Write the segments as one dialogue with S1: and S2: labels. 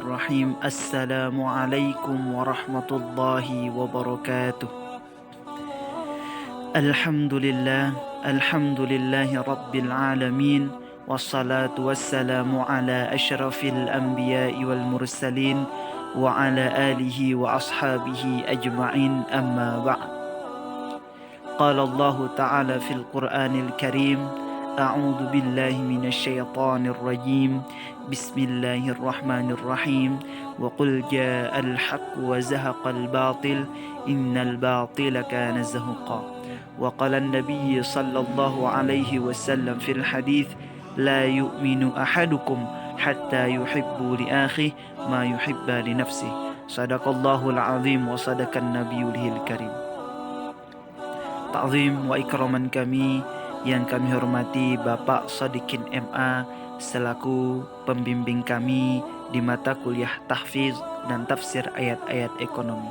S1: Bismillahirrahmanirrahim. Assalamualaikum warahmatullahi wabarakatuh. Alhamdulillahi rabbil alamin. Wassalatu wassalamu ala asyrafil anbiya'i wal mursalin wa ala alihi wa ashabihi ajma'in, amma ba'd. Qala Allah ta'ala fil Qur'anil Karim, a'udzu billahi minasy syaithanir rajim. Bismillahirrahmanirrahim. Wa qul ja'al haqq wa zahaqal batil innal batila kana zahuqa. Wa qala an-nabiy sallallahu alaihi wasallam fil hadits, la yu'minu ahadukum hatta yuhibbu li akhihi ma yuhibba li nafsihi. Shadaqallahul azim wa sadaqan nabiyul karim. Ta'zim wa ikraman kami yang kami hormati Bapak Shadikin MA selaku pembimbing kami di mata kuliah tahfiz dan tafsir ayat-ayat ekonomi.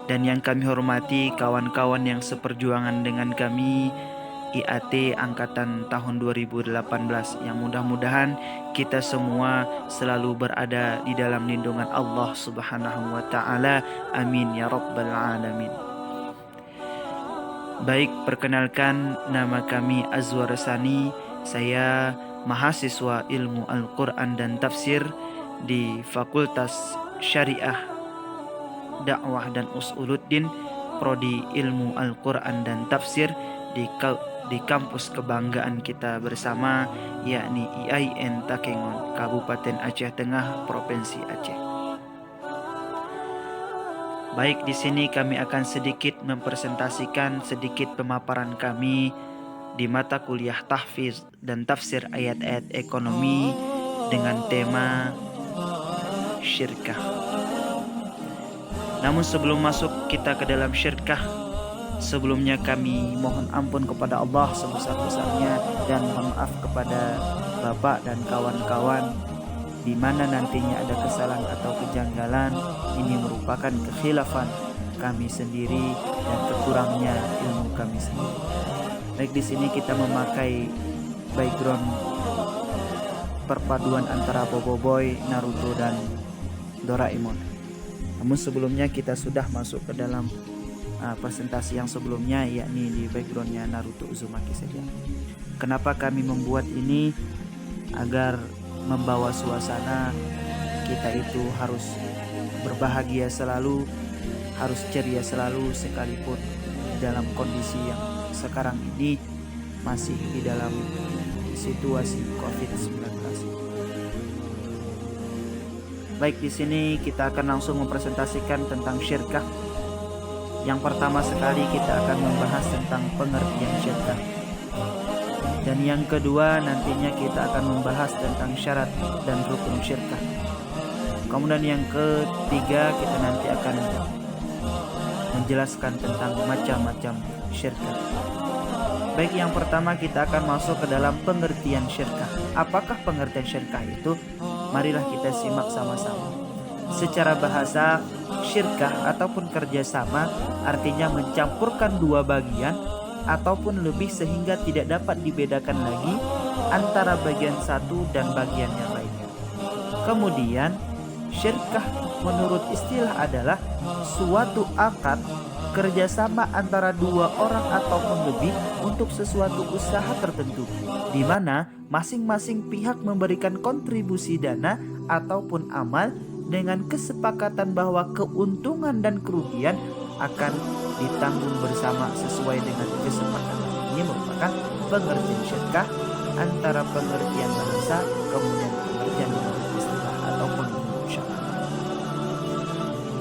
S1: Dan yang kami hormati kawan-kawan yang seperjuangan dengan kami IAT angkatan tahun 2018, yang mudah-mudahan kita semua selalu berada di dalam lindungan Allah Subhanahu wa taala. Amin ya rabbal alamin. Baik, perkenalkan, nama kami Azwar Sani. Saya mahasiswa ilmu Al-Quran dan Tafsir di Fakultas Syariah Dakwah dan Usuluddin, Prodi Ilmu Al-Quran dan Tafsir di kampus kebanggaan kita bersama, yakni IAIN Takengon, Kabupaten Aceh Tengah, Provinsi Aceh. Baik, di sini kami akan sedikit mempresentasikan sedikit pemaparan kami di mata kuliah tahfiz dan tafsir ayat-ayat ekonomi dengan tema syirkah. Namun sebelum masuk kita ke dalam syirkah, sebelumnya kami mohon ampun kepada Allah sebesar-besarnya dan mohon maaf kepada Bapak dan kawan-kawan di mana nantinya ada kesalahan atau kejanggalan. Ini merupakan kekhilafan kami sendiri dan kekurangnya ilmu kami sendiri. Baik, di sini kita memakai background perpaduan antara Boboiboy, Naruto dan Doraemon. Namun sebelumnya kita sudah masuk ke dalam presentasi yang sebelumnya, yakni di backgroundnya Naruto Uzumaki saja. Kenapa kami membuat ini? Agar membawa suasana kita itu harus berbahagia selalu, harus ceria selalu, sekalipun dalam kondisi yang sekarang ini masih di dalam situasi COVID-19. Baik, di sini kita akan langsung mempresentasikan tentang syirkah. Yang pertama sekali kita akan membahas tentang pengertian syirkah. Dan yang kedua nantinya kita akan membahas tentang syarat dan rukun syirkah. Kemudian yang ketiga kita nanti akan menjelaskan tentang macam-macam syirkah. Baik, yang pertama kita akan masuk ke dalam pengertian syirkah. Apakah pengertian syirkah itu? Marilah kita simak sama-sama. Secara bahasa, syirkah ataupun kerjasama artinya mencampurkan dua bagian ataupun lebih sehingga tidak dapat dibedakan lagi antara bagian satu dan bagian yang lainnya. Kemudian syirkah menurut istilah adalah suatu akad kerjasama antara dua orang ataupun lebih untuk sesuatu usaha tertentu, di mana masing-masing pihak memberikan kontribusi dana ataupun amal dengan kesepakatan bahwa keuntungan dan kerugian akan ditanggung bersama sesuai dengan kesepakatan. Ini merupakan pengertian syirkah antara pengertian bahasa kemudian pengertian istilah ataupun syarah.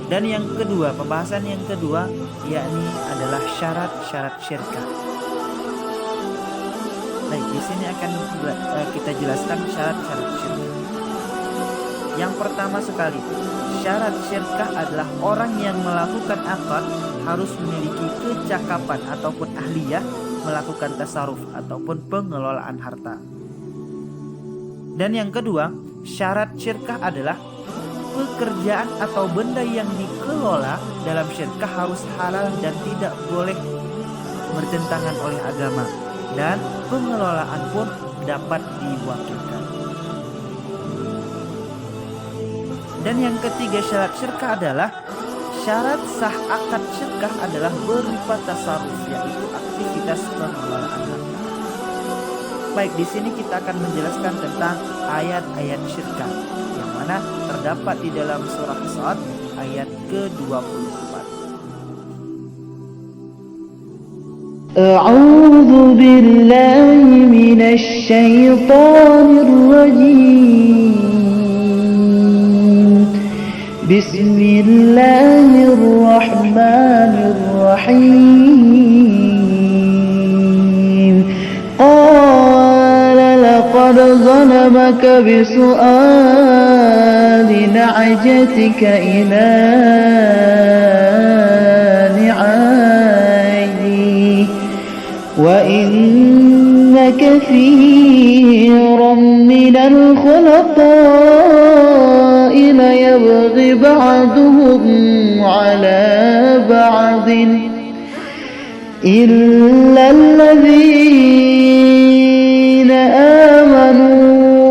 S1: Dan yang kedua, pembahasan yang kedua yakni adalah syarat-syarat syirkah. Baik, di sini akan kita jelaskan syarat-syarat syirkah. Yang pertama sekali, syarat syirkah adalah orang yang melakukan akad harus memiliki kecakapan ataupun ahliyah melakukan tasarruf ataupun pengelolaan harta. Dan yang kedua, syarat syirkah adalah pekerjaan atau benda yang dikelola dalam syirkah harus halal dan tidak boleh bertentangan oleh agama, dan pengelolaan pun dapat diwakilkan. Dan yang ketiga syarat syirkah adalah syarat sah akad syirkah adalah berupa tasarruf, yaitu aktivitas pengelolaan harta. Baik, di sini kita akan menjelaskan tentang ayat-ayat syirkah yang mana terdapat di dalam surah Shad ayat ke-24.
S2: A'udzu billahi minasy syaithanir rajim. Bismillahirrahmanirrahim. Qala laqad zalamaka bisu'ali na'jatika ila ni'aji wa inna katsiran minal khulata'i la yabghi ba'duhum 'ala ba'din illa alladhina amanu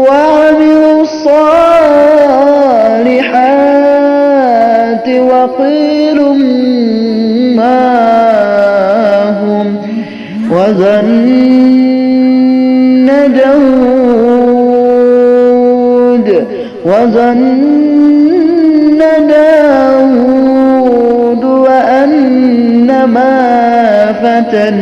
S2: wa 'amilus salihati wa qilum ma hum wa zanna Daud wa annama فتنه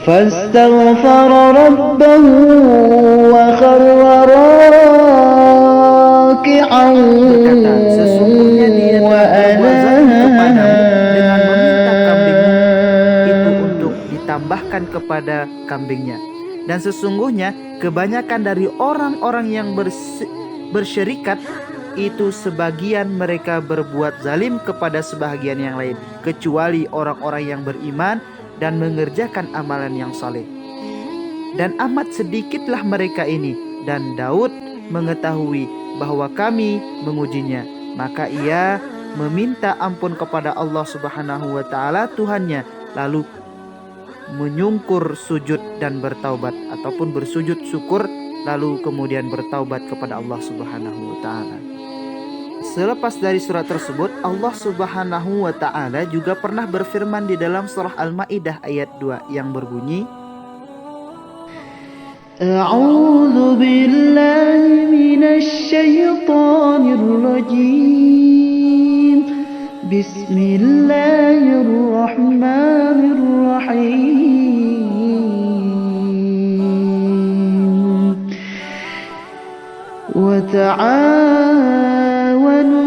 S2: فاستغفر ربه وخر راكعا
S1: ditambahkan kepada kambingnya. Dan sesungguhnya kebanyakan dari orang-orang yang bersyirikat itu sebagian mereka berbuat zalim kepada sebahagian yang lain, kecuali orang-orang yang beriman dan mengerjakan amalan yang saleh. Dan amat sedikitlah mereka ini, dan Daud mengetahui bahwa kami mengujinya, maka ia meminta ampun kepada Allah Subhanahu wa taala Tuhannya, lalu menyungkur sujud dan bertaubat, ataupun bersujud syukur lalu kemudian bertaubat kepada Allah Subhanahu wa taala. Selepas dari surat tersebut, Allah Subhanahu wa taala juga pernah berfirman di dalam surah Al-Maidah ayat 2 yang berbunyi,
S2: A'udzu billahi minasy syaithanir rajim. Bismillahirrahmanirrahim. Wa ta'awanu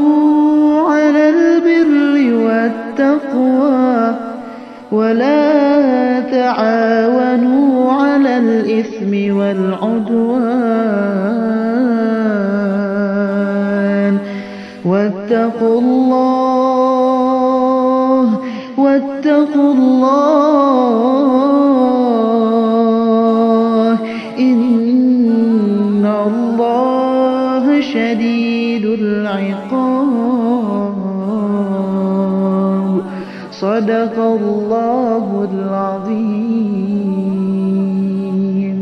S2: 'alal birri wattaqwa wa la ta'awanu 'alal itsmi wal 'udwan wattaqullah innallaha syadidul 'iqab. Shadaqallahul 'azim.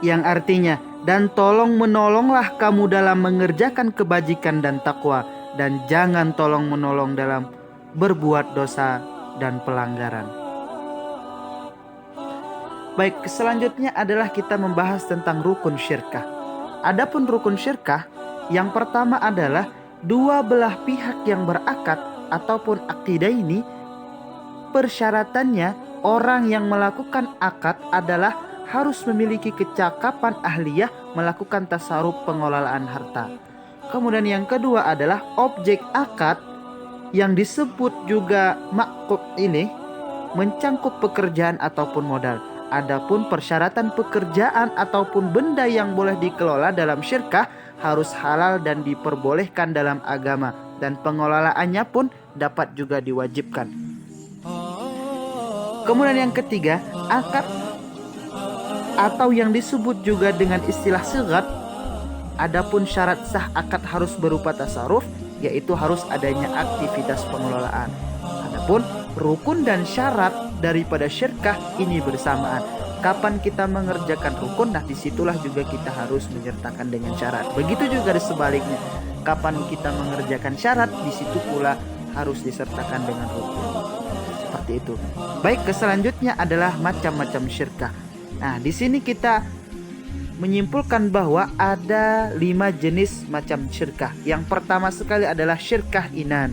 S1: Yang artinya, dan tolong menolonglah kamu dalam mengerjakan kebajikan dan takwa, dan jangan tolong menolong dalam berbuat dosa dan pelanggaran. Baik, selanjutnya adalah kita membahas tentang rukun syirkah. Adapun rukun syirkah, yang pertama adalah dua belah pihak yang berakad ataupun akidah ini, persyaratannya orang yang melakukan akad adalah harus memiliki kecakapan ahliyah melakukan tasarruf pengelolaan harta. Kemudian yang kedua adalah objek akad yang disebut juga maqud ini mencangkup pekerjaan ataupun modal. Adapun persyaratan pekerjaan ataupun benda yang boleh dikelola dalam syirkah harus halal dan diperbolehkan dalam agama, dan pengelolaannya pun dapat juga diwajibkan. Kemudian yang ketiga, akad atau yang disebut juga dengan istilah sigat. Adapun syarat sah akad harus berupa tasarruf, yaitu harus adanya aktivitas pengelolaan. Adapun rukun dan syarat daripada syirkah ini bersamaan. kapan kita mengerjakan rukun, nah disitulah juga kita harus menyertakan dengan syarat. Begitu juga sebaliknya, kapan kita mengerjakan syarat, disitu pula harus disertakan dengan rukun. Seperti itu. Baik, selanjutnya adalah macam-macam syirkah. Nah, di sini kita menyimpulkan bahwa ada 5 jenis macam syirkah. Yang pertama sekali adalah syirkah inan.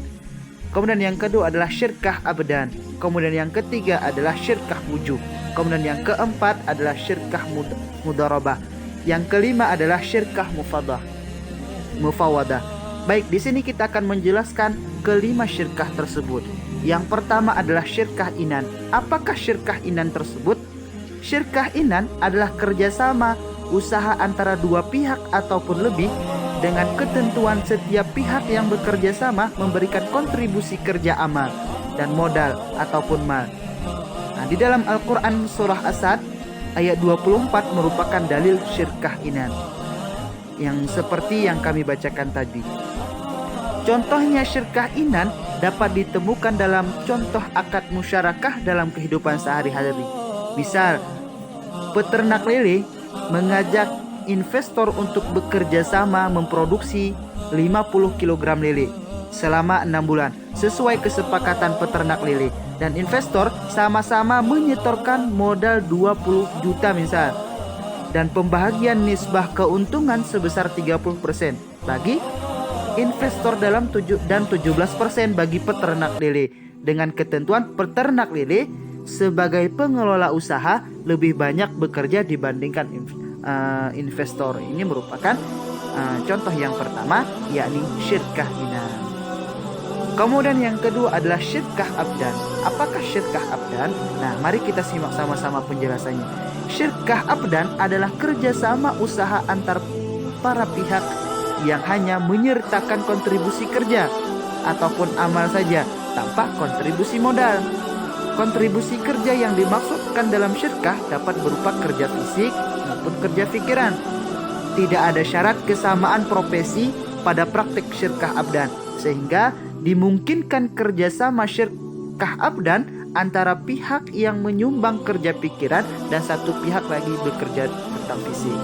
S1: Kemudian yang kedua adalah syirkah abdan. Kemudian yang ketiga adalah syirkah wujub. Kemudian yang keempat adalah syirkah mudarabah. Yang kelima adalah syirkah mufawadah. Baik, di sini kita akan menjelaskan kelima syirkah tersebut. Yang pertama adalah syirkah inan. Apakah syirkah inan tersebut? Syirkah inan adalah kerjasama usaha antara dua pihak ataupun lebih dengan ketentuan setiap pihak yang bekerja sama memberikan kontribusi kerja amal dan modal ataupun mal. Nah, di dalam Al-Quran surah As-Sad ayat 24 merupakan dalil syirkah inan yang seperti yang kami bacakan tadi. Contohnya syirkah inan dapat ditemukan dalam contoh akad musyarakah dalam kehidupan sehari-hari. Misal, peternak lele mengajak investor untuk bekerja sama memproduksi 50 kg lele selama 6 bulan sesuai kesepakatan peternak lele, dan investor sama-sama menyetorkan modal 20 juta misal, dan pembagian nisbah keuntungan sebesar 30% bagi investor dan 17% bagi peternak lele, dengan ketentuan peternak lele sebagai pengelola usaha lebih banyak bekerja dibandingkan investor. Ini merupakan contoh yang pertama, yakni syirkah inan. Kemudian yang kedua adalah syirkah abdan. Apakah syirkah abdan? Nah, mari kita simak sama-sama penjelasannya. Syirkah abdan adalah kerjasama usaha antar para pihak yang hanya menyertakan kontribusi kerja ataupun amal saja tanpa kontribusi modal. Kontribusi kerja yang dimaksudkan dalam syirkah dapat berupa kerja fisik maupun kerja pikiran. Tidak ada syarat kesamaan profesi pada praktik syirkah abdan, sehingga dimungkinkan kerjasama syirkah abdan antara pihak yang menyumbang kerja pikiran dan satu pihak lagi bekerja tentang fisik.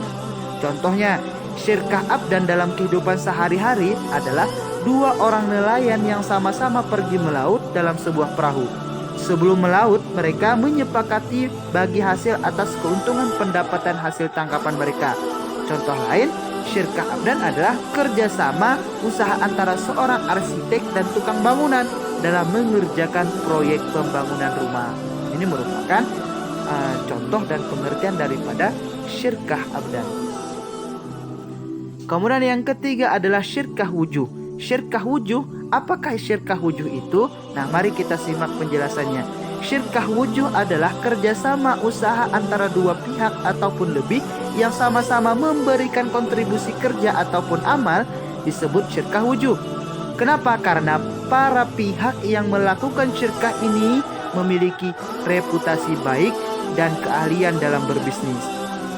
S1: Contohnya, syirkah abdan dalam kehidupan sehari-hari adalah dua orang nelayan yang sama-sama pergi melaut dalam sebuah perahu. Sebelum melaut, mereka menyepakati bagi hasil atas keuntungan pendapatan hasil tangkapan mereka. Contoh lain, syirkah abdan adalah kerjasama usaha antara seorang arsitek dan tukang bangunan dalam mengerjakan proyek pembangunan rumah. Ini merupakan contoh dan pengertian daripada syirkah abdan. Kemudian yang ketiga adalah syirkah wujuh. Syirkah wujuh, apakah syirkah wujuh itu? Nah, mari kita simak penjelasannya. Syirkah wujuh adalah kerjasama usaha antara dua pihak ataupun lebih yang sama-sama memberikan kontribusi kerja ataupun amal, disebut syirkah wujuh. Kenapa? Karena para pihak yang melakukan syirkah ini memiliki reputasi baik dan keahlian dalam berbisnis.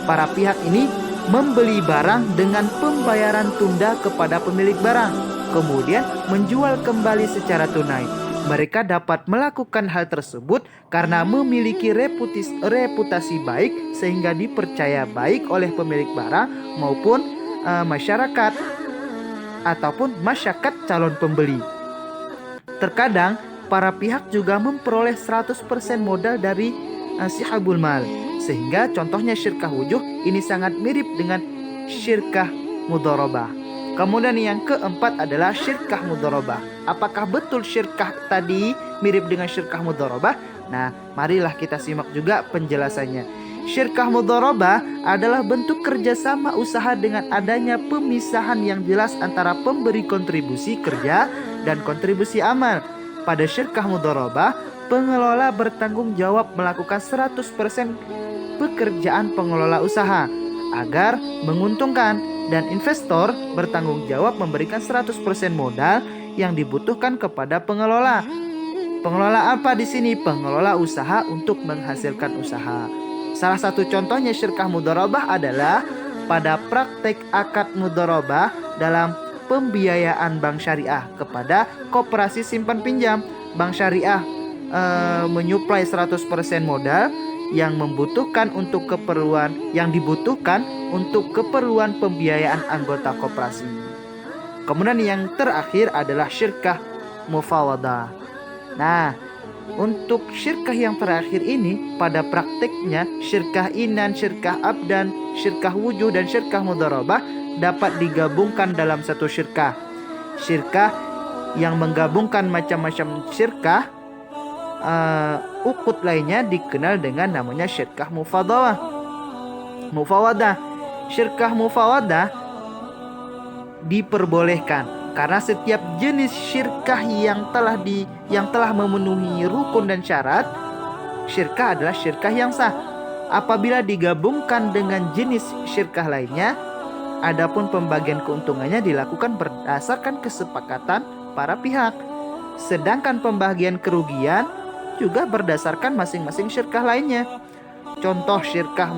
S1: Para pihak ini membeli barang dengan pembayaran tunda kepada pemilik barang, kemudian menjual kembali secara tunai. Mereka dapat melakukan hal tersebut karena memiliki reputasi baik sehingga dipercaya baik oleh pemilik barang maupun masyarakat ataupun masyarakat calon pembeli. Terkadang para pihak juga memperoleh 100% modal dari sihabul mal, sehingga contohnya syirkah wujuh ini sangat mirip dengan syirkah mudharabah. Kemudian yang keempat adalah syirkah mudharabah. Apakah betul syirkah tadi mirip dengan syirkah mudharabah? Nah, marilah kita simak juga penjelasannya. Syirkah mudharabah adalah bentuk kerjasama usaha dengan adanya pemisahan yang jelas antara pemberi kontribusi kerja dan kontribusi amal. Pada syirkah mudharabah, pengelola bertanggung jawab melakukan 100% pekerjaan pengelola usaha agar menguntungkan, dan investor bertanggung jawab memberikan 100% modal yang dibutuhkan kepada pengelola. Pengelola apa di sini? Pengelola usaha untuk menghasilkan usaha. Salah satu contohnya syirkah mudharabah adalah pada praktek akad mudharabah dalam pembiayaan bank syariah kepada koperasi simpan pinjam. Bank syariah menyuplai 100% modal yang dibutuhkan untuk keperluan pembiayaan anggota koperasi. Kemudian yang terakhir adalah syirkah mufawadah. Nah, untuk syirkah yang terakhir ini pada praktiknya syirkah inan, syirkah abdan, syirkah wujuh dan syirkah mudharabah dapat digabungkan dalam satu syirkah. Syirkah yang menggabungkan macam-macam syirkah ukut lainnya dikenal dengan namanya syirkah mufawadah. Syirkah mufawadah diperbolehkan karena setiap jenis syirkah yang telah memenuhi rukun dan syarat, syirkah adalah syirkah yang sah. Apabila digabungkan dengan jenis syirkah lainnya, adapun pembagian keuntungannya dilakukan berdasarkan kesepakatan para pihak. Sedangkan pembagian kerugian juga berdasarkan masing-masing syirkah lainnya. Contoh syirkah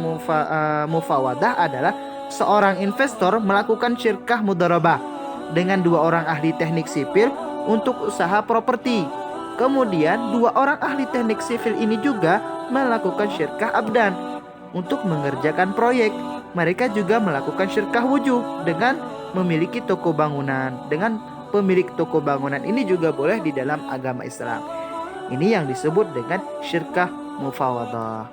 S1: mufawadah adalah seorang investor melakukan syirkah mudharabah dengan 2 orang ahli teknik sipil untuk usaha properti. Kemudian 2 orang ahli teknik sipil ini juga melakukan syirkah abdan untuk mengerjakan proyek. Mereka juga melakukan syirkah wujuh dengan memiliki toko bangunan. Dengan pemilik toko bangunan ini juga boleh di dalam agama Islam. Ini yang disebut dengan syirkah mufawadah.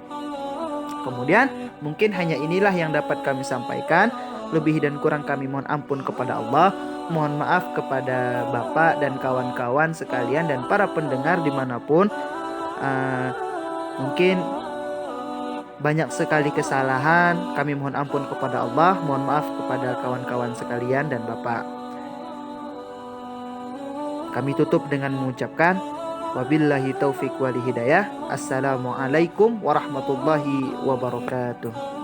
S1: Kemudian mungkin hanya inilah yang dapat kami sampaikan. Lebih dan kurang kami mohon ampun kepada Allah. Mohon maaf kepada Bapak dan kawan-kawan sekalian dan para pendengar dimanapun. Mungkin banyak sekali kesalahan. Kami mohon ampun kepada Allah. Mohon maaf kepada kawan-kawan sekalian dan Bapak. Kami tutup dengan mengucapkan wabillahi taufiq wal hidayah. Assalamualaikum warahmatullahi wabarakatuh.